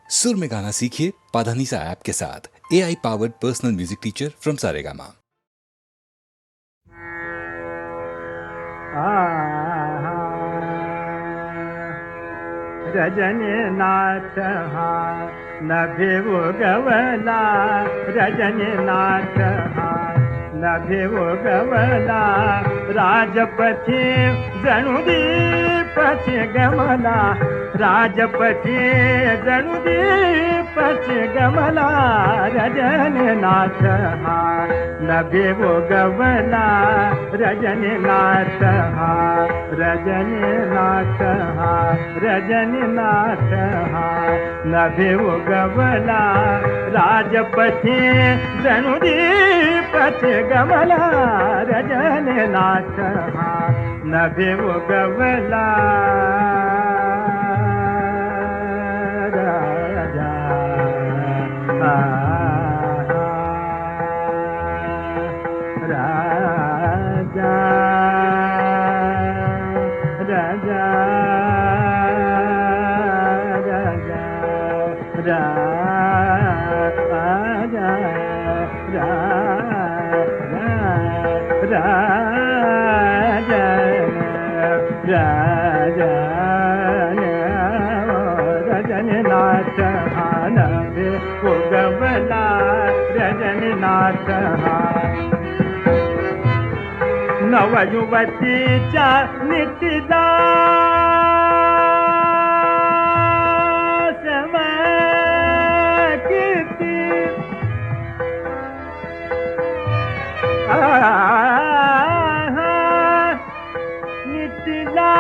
सुर में गाना सीखिए पाधानीसा ऐप के साथ। AI powered personal music teacher from Saregama. रजनीनाथ हा नभे उगवला, रजनीनाथ हा नभे उगवला, राजपथी जणू दीपचे गमला, राजपथी जणू दीपचे गमला, रजनीनाथ हा नभे उगवला, रजनीनाथ हा रजनीनाथ हा रजनीनाथ हा नभे उगवला, राजपथी जणू दीपचे गमला, रजनीनाथ हा नभे उगवला, राजा राजा राजा राजा राजा रजनीनाथ हा नभे उगवला, रजनीनाथ हा नवयुवतीच्या नितीला किती नितीला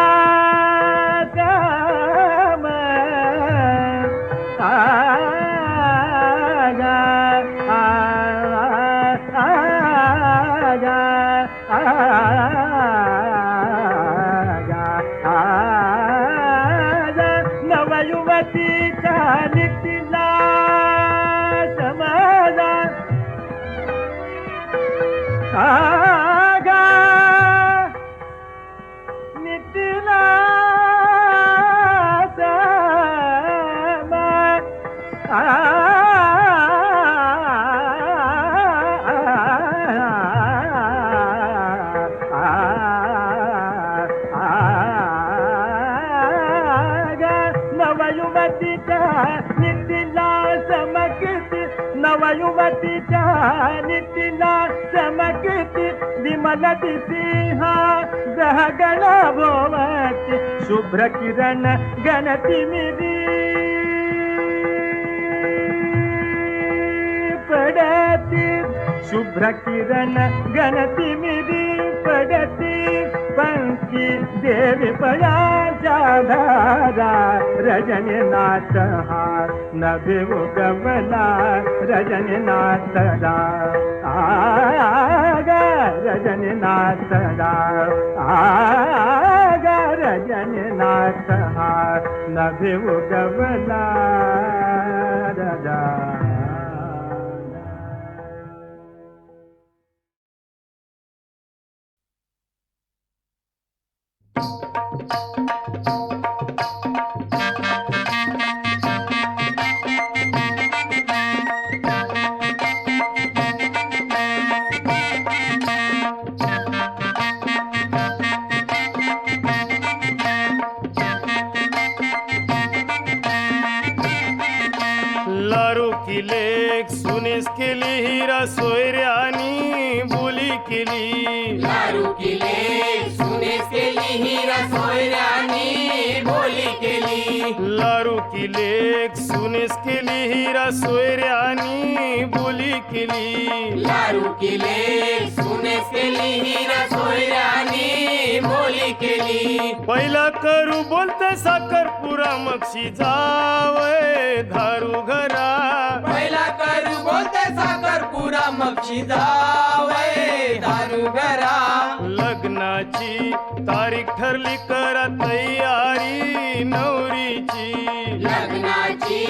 नवयुवतीच्या नितीला समाजा नितीला नवयुवतीच्या नितीला चमकती, नवयुवतीच्या नितीला चमकती, विमल दिसिंहा गहगण भोवती, शुभ्र किरण गणती मिरी पडती, शुभ्र किरण गणती मिरी पडती, पंखी देवी पयाच्या धारा, रजनीनाथ हा नभे उगवला, रजनीनाथ आगा रजनीनाथ आगा रजनीनाथ हा नभे उगवला, राजा लारू किले सुनेस केली हिरा सोयऱ्यानी बोली केली, लारू किले सुनेस केली हिरा सोयऱ्यानी बोली केली, लारू किले सुनेस केली हिरा सोयऱ्यानी बोली केली, लारू किले सुनेस केली हिरा सोयऱ्यानी बोली केली, पहिला करू बोलते साखरपुरा मक्षी जावय धारू घरा, पहिला करू बोलते साखरपुरा मक्षी जावय दारू घरा, लग्नाची तारीख ठरली करा तयारी नवरीची, लग्नाची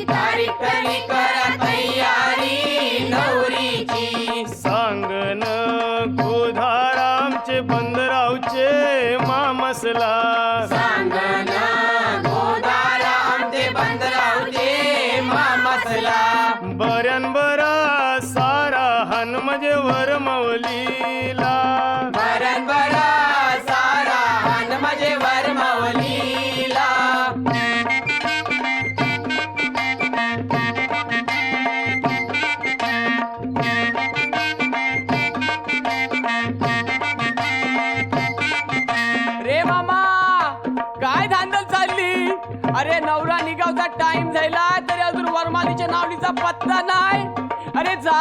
तारीख ठरली करा तयारी नवरीची, सांगन गोधारामचे बंदरावचे मामसला, सांगना गोदाराम ते बंदरावचे बसला बऱ्यान बरा सारा हन म्हणजे वर मवलीला बरन बरा सारा हन म्हणजे वर माऊलीला रे मामा काय धांदल चालली? अरे नवरा निघावचा टाइम झाला तरी अजून वरमालीच्या नावलीचा पत्ता नाही. अरे जा,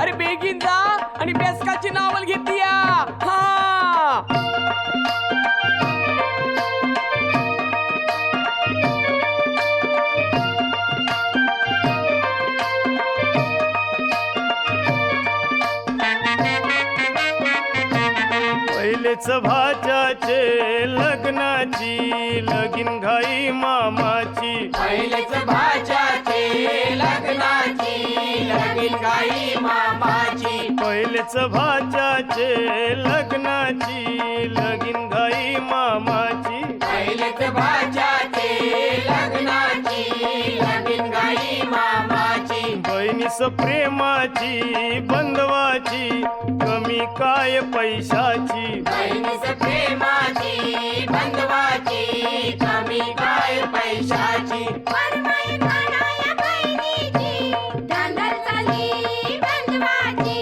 अरे बेगीन जा आणि बेसकाची नावल घेतली हा. पहिलेच भाच्याचे लग्नाची लगीन घाई मामाची पहिलेच भाच्याचे लग्नाची लगीन गाई मामाची पहिलेच भाच्याचे लग्नाची लगीन घाई मामाची पहिलेच भाच्याचे लग्नाची लगीन गाई मामाची बहिणीस प्रेमाची बंधवाची कमी काय पैशाची बहिणीस प्रेमाची बंधवाची कमी काय पैशाची वरमाई कानाया बहिणीची धांदल चाली बंधवाची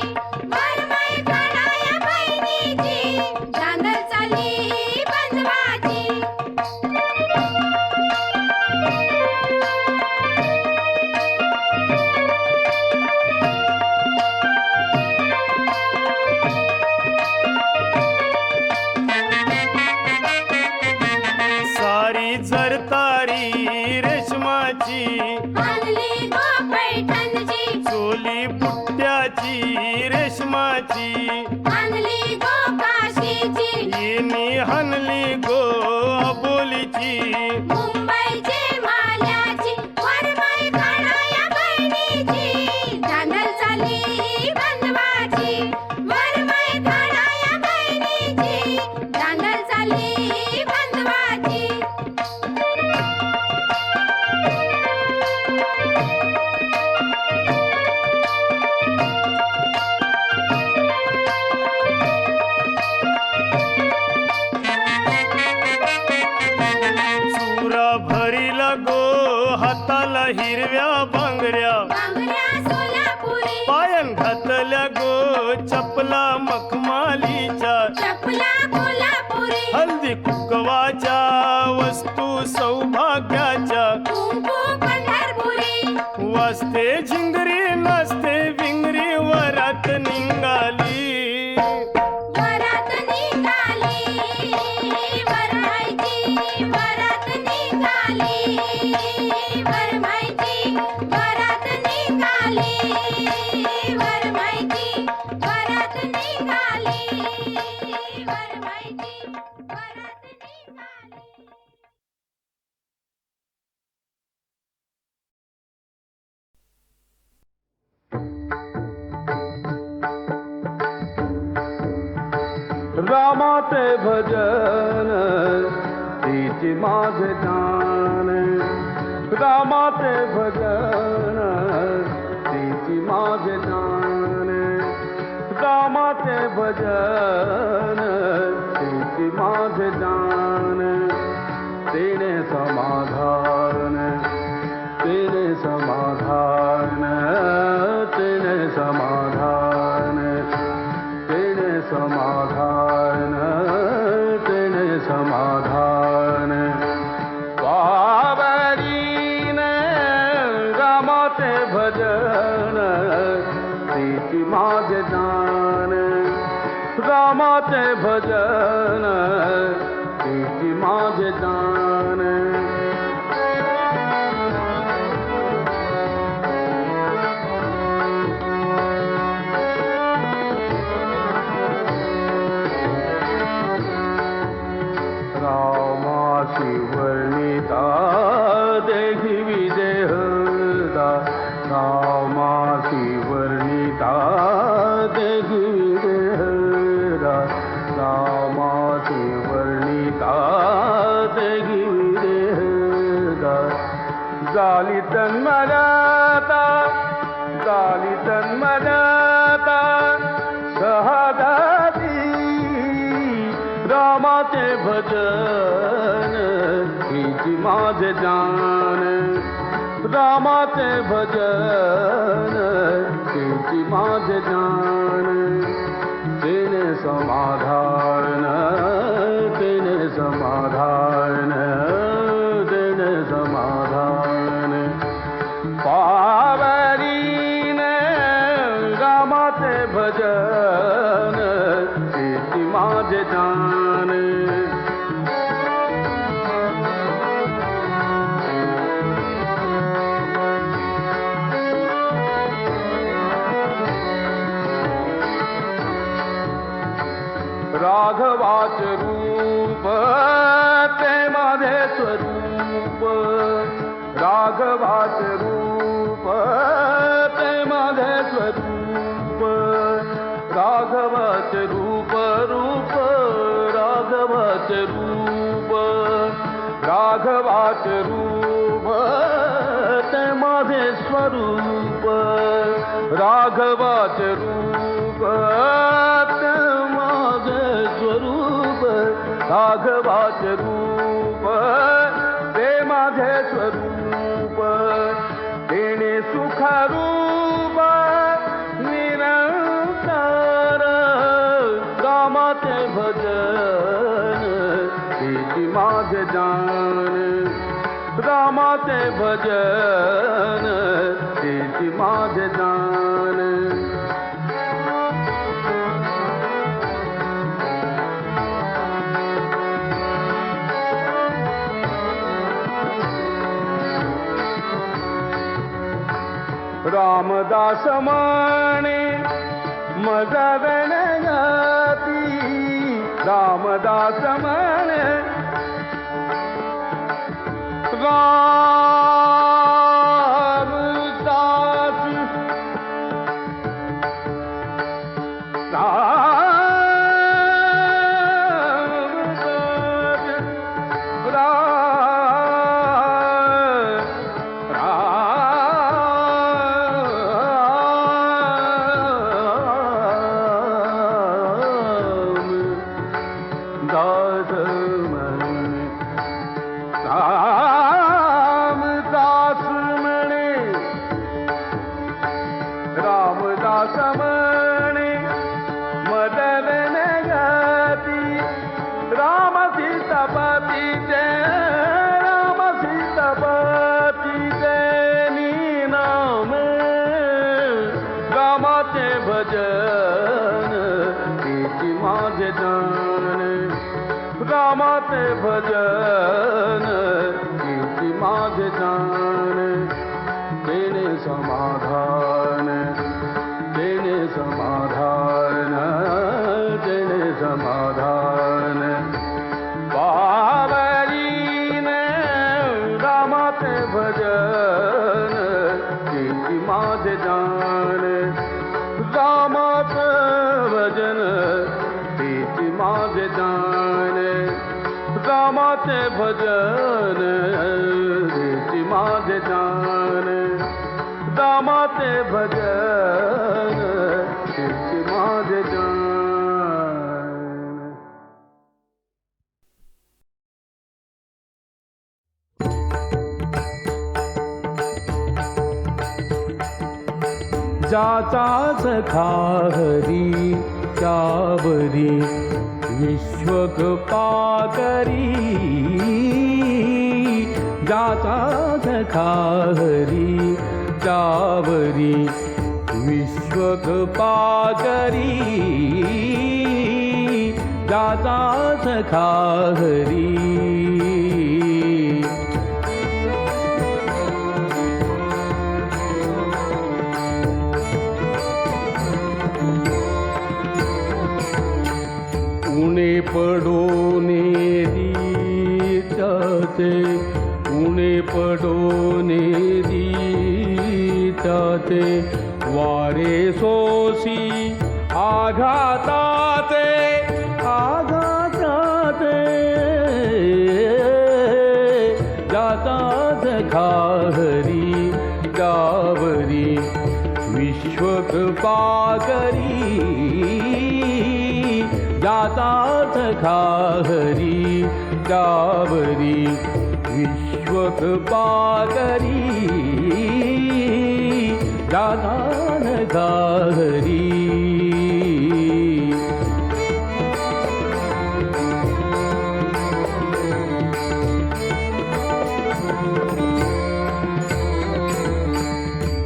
वरमाई कानाया बहिणीची धांदल चाली बंधवाची सारी जरतारी रेशमाची आणली गो पैठणची चोली बुट्ट्याची रेशमाची आणली गो काशीची येणी हनली गो अबोलीची मुंबईची माल्याची वरमाई कानाया बहिणीची धांदल चाली बंधवाची वरमाई कानाया बहिणीची धांदल चाली बंधवाची चुरा भरीला गो हाताला हिरव्या बांगड्या बांगड्या सोलापुरी पायन घातल्या गो चपला मखमालीच्या चपला कोल्हापुरी हल्दी कुकवाच्या वस्तू सौभाग्याच्या कुंकू पंढरपुरी वाजते झिंगरी नाचते विंगरी वरात निघाली वरात निघाली वरमाईची वरात निघाली वरमाईची वरात निघाली वरमाईची वरात निघाली वरमाईची वरात निघाली रामाचे भजन तिची माझे जान रामाचे भजन तिची माझे जान रामाचे भजन तिची माझे जान तिने समाधान तिने समाधान तिने समाधान तिने समाधान तिने समाधान बाबरीन रामाचे भजन तिची माझे जान रामाचे भजन तिची माझे जान रामाशी वर्णिता देही विदेहदा रामाशी वर्णिता देही विदेहदा रामाशी वर्णिता देही विदेहदा झाली तन्मयता झाली तन्मयता सहजाती रामाचे भजन हिची माझे जान रामाचे भजन हिची माझे जान तेने समाधान तेने समाधान तेने समाधान पावरीने रामाचे भजन हिची माझे जान राघवाच रूप ते माझे स्वरूप राघवाच रूप ते माझे स्वरूप राघवाच रूप रूप राघवाच रूप राघवाच रूप ते माझे स्वरूप राघवाच रूप ते माझे स्वरूप राघवाच रूप ते माझे स्वरूप तेने सुखरूप निरंतर रामाचे भजन हिची माझे जान रामाचे भजन हिची माझे जान रामदास माने मजगण जाती रामदास माने रामदास म्हणे मदन गती राम सीतापती नाम रामाचे भजन हिची माझे जान रामाचे भजन हिची माझे जान तेने समाधान तेने समाधान तेने समाधान पावरीने रामाचे भजन हिची माझे जान रामाचे भजन हिची माझे जान रामाचे भजन हिची माझे जान रामाचे भजन हिची माझे जान जाचा सखा हरी त्यावरी विश्वकपाकरी जाचा सखा हरी त्यावरी विश्वकपाकरी जाचा सखा हरी उने पडोने दीचाचे उने पडोने दीचाचे वारे सोसी आघाताचे आघाताचे जाता सखा हरी गावरी विश्वकृपाकरी ज्याचा सखा हरी त्यावरी विश्वकृपाकरी ज्याचा सखा हरी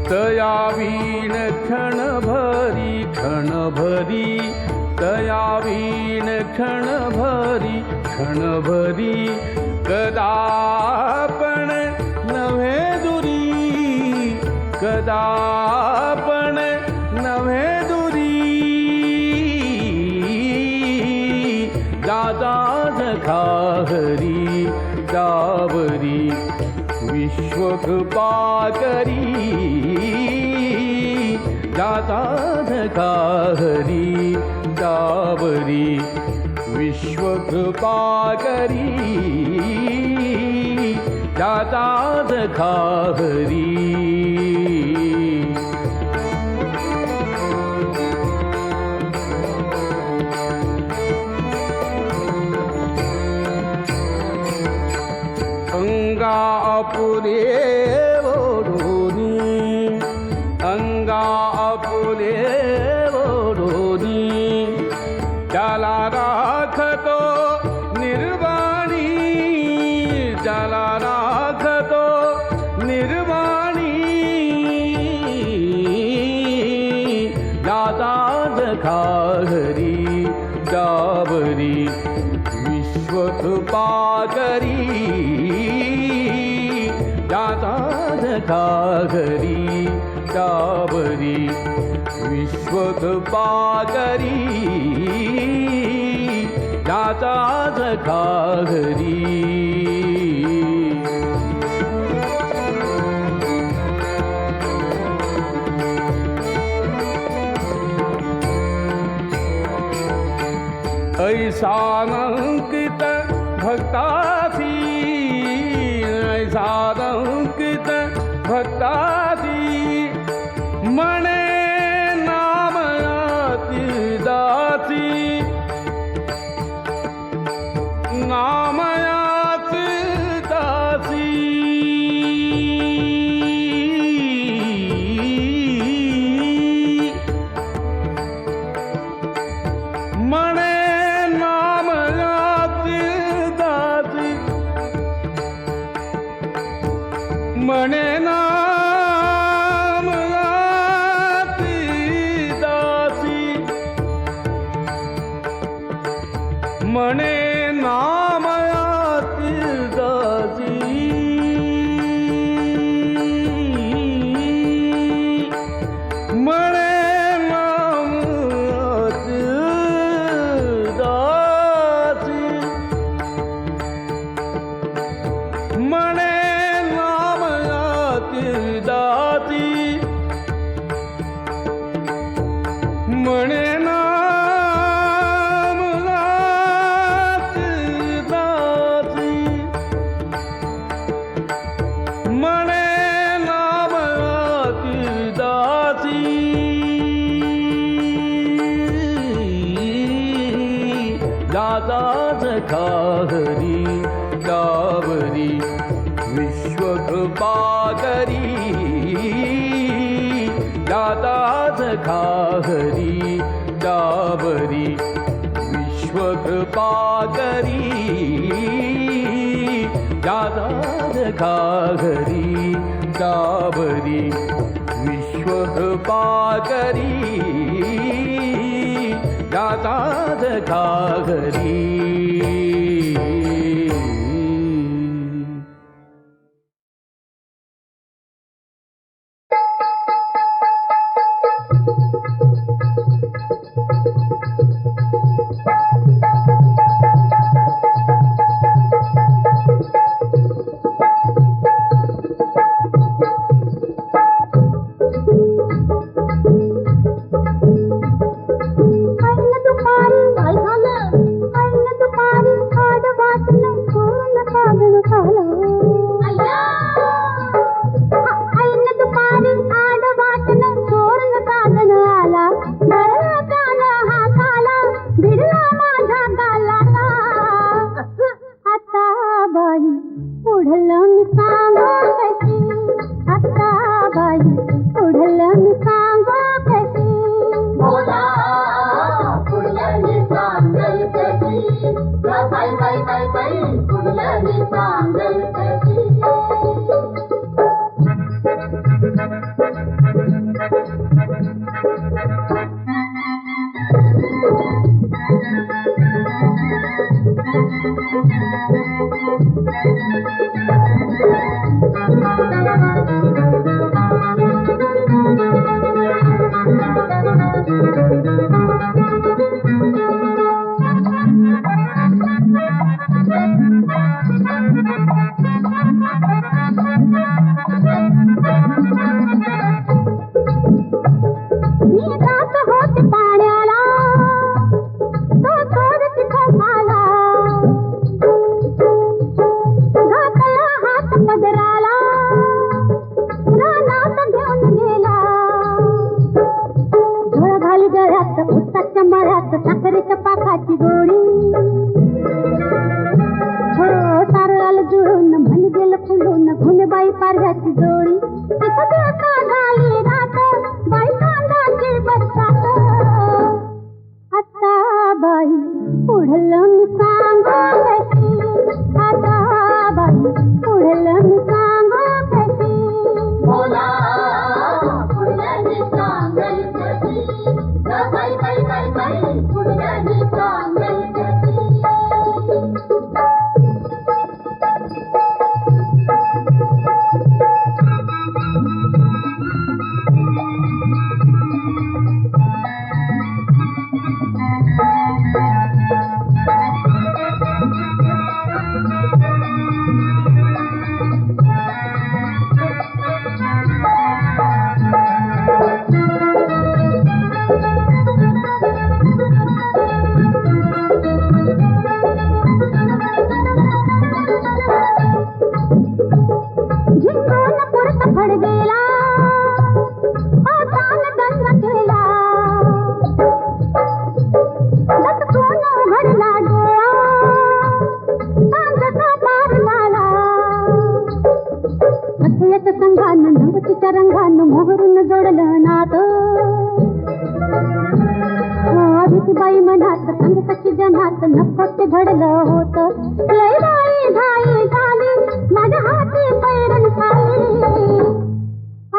तयावीण क्षणभरी क्षणभरी तयावीण क्षणभरी कदा पण नव्हे दुरी कदा पण नव्हे दुरी दादा सखा हरी त्यावरी विश्वकृपाकरी ज्याचा सखा हरी त्यावरी विश्वकृपाकरी ज्याचा सखा हरी अंगापुरे ओढोनी अंगापुरे ओढोनी त्याला राखतो निर्वाणी त्याला राखतो निर्वाणी दादा सखा हरी त्यावरी विश्वकृपाकरी ज्याचा सखा हरी त्यावरी विश्वकृपाकरी ज्याचा सखा हरी ऐसानंकित भक्तासी ऐसानंकित भक्तासी मने नामयाती दासी नामयाती दासी मने मने नाम याती दासी मने नाम याती दासी मने नाम याती दासी मने दाती मने नाम याती दाती मने नाम याती दाती दादा सखा हरी त्यावरी विश्वकृपाकरी ज्याचा सखा हरी त्यावरी विश्वकृपाकरी ज्याचा सखा हरी त्यावरी विश्वकृपाकरी ज्याचा सखा हरी दुपारी काय झालं बाई पुढलं मी सांगू कशी बोला पुढल्याने सांगल कशी बाई बाई बाई बाई पुढल्याने सांगल कशी मी जात होते पाण्याला तो चोर तिथं झाला घातला हात पदराला रानात घेऊन गेला झोळ घाली गळ्यात उसाच्या मळ्यात साखरेच्या पाकाची गोळी हो सारं आलं जुळून म्हण गेलं फुलून घुमेबाई पारव्याची जोडी तिथं दिवसा झाली रात बाई कांदाची बरसात आता बाई पुढलं मी सांगू कशी आता बाई पुढलं मी सांगू कशी बोला पुढल्याने सांगल कशी बाई बाई बाई बाई पुढल्याने सांगल कशी झिंगून पुरत फड गेला पावसानं दंग केला दचकून उघडला डोळा सांगता पार झाला हसयाच्या संघानं नवतीच्या रंगानं मोहरून जोडलं नातं भीतीबाई मनात संगताची जनात नफत घडलं होतं लय बाई घाई झाली माझ्या हाती पैरण खाली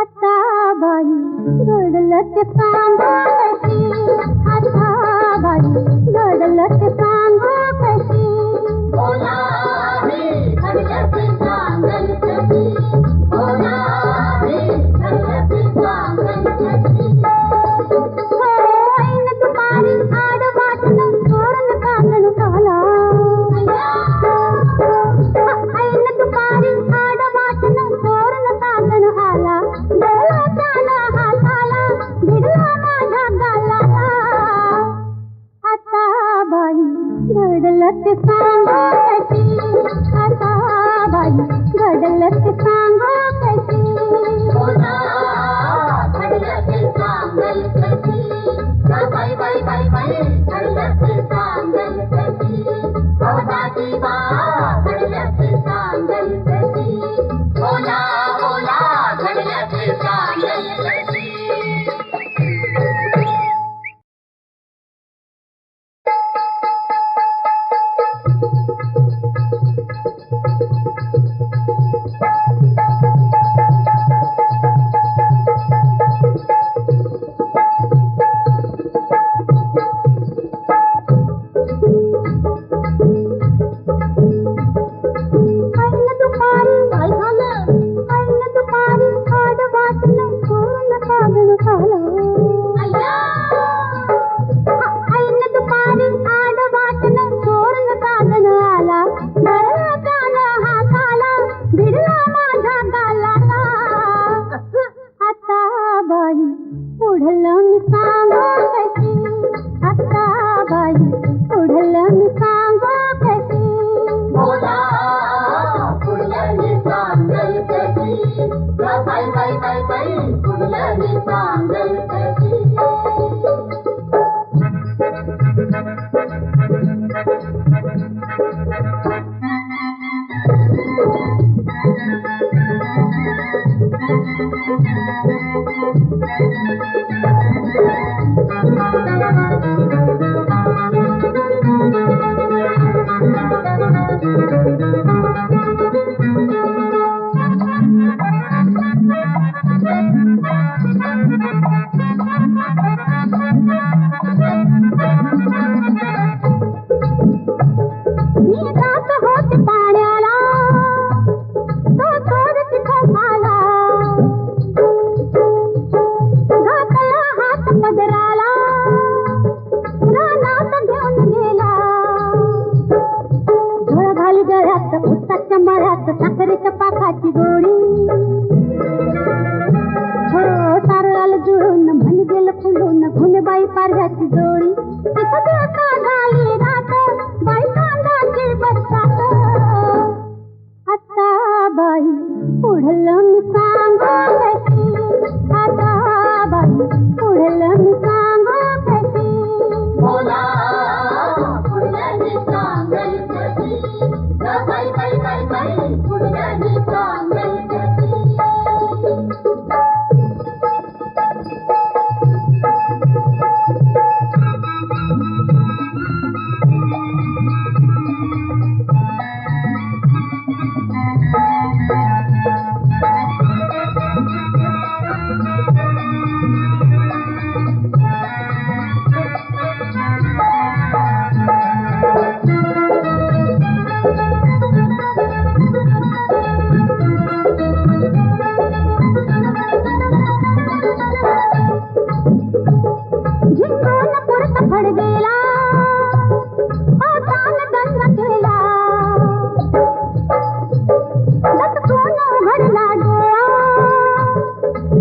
आता बाई घडलं ते सांगू कशी आता बाई घडलं ते सांगू कशी बोला घडल्याचे सांगल कशी बोला घडल्याचे सांगल कशी ऐन दुपारी आड वाटणं चोरून कागण झाला ऐन दुपारी आड वाटणं चोरून कागण आला डोळा त्याला हाताला भिडला माझ्या गालाला आता बाई घडलं ते सांगू कशी आता बाई घडलं ते सांगू कशी बोला घडल्याचे सांगल कशी बाई बाई बाई बाई घडल्याचे सांगल कशी भवताची बा घडल्याचे सांगल कशी बोला बोला घडल्याचे सांगल कशी ऐन दुपारी काय झालं ऐन दुपारी आड वाटणं चोरून कागण झालं ऐन दुपारी आड वाटणं चोरून कागण आला भरला त्याला हाताला भिडला माझ्या गालाला आता बाई पुढलं मी सांगू कशी आता बाई पुढलं मी सांगू कशी बोला पुढल्याने सांगल कशी बाई बाई बाई बाई पुढल्याने सांगल कशी मी जात होते पाण्याला तो चोर तिथं आला घातला हात पदराला रानात घेऊन गेला झोळ घाली गळ्यात उसाच्या मळ्यात साखरेच्या पाकाची गोळी हो सारळाला जुळून मन गेलं फुलून घुमेबाई पारव्याची जोडी तिथं दिवसा झाली रात बाई कांदाची बरसात आता बाई पुढलं मी सांगू कशी आता बाई पुढलं मी सांगू कशी बोला पुढल्याने सांगेल कशी ग बाई बाई बाई बाई पुढल्याने सांगेल कशी झिंगून पुरत फड गेला पावसानं दंग केला दचकून उघडला डोळा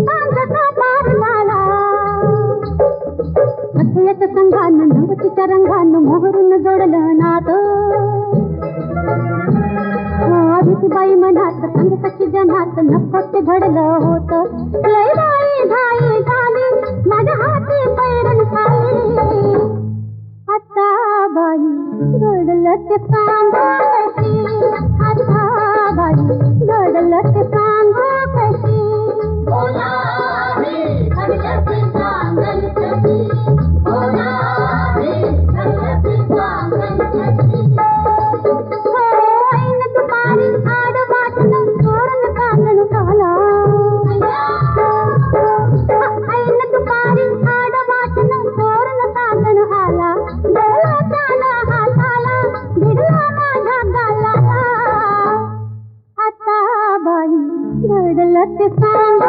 सांगता पार झाला हसयाच्या संघानं नवतीच्या रंगानं मोहरून जोडलं नातं आदितीबाई मनात संगताची जनात नको ते घडलं होतं लय बाई घाई झाली माझ्या हाती पैरण खाली आता बाई घडलं ते सांगू कशी आता बाई घडलं ते सांगू कशी बोला मी घडल्याचे सांगेल कशी बोला मी घडल्याचे सांगेल कशी ऐन दुपारी आड वाटणं चोरून कांगण आला ऐन दुपारी आड वाटणं चोरून कांगण आला डोळा त्याला हाताला भिडला माझ्या गालाला आता बाई घडलं ते सांग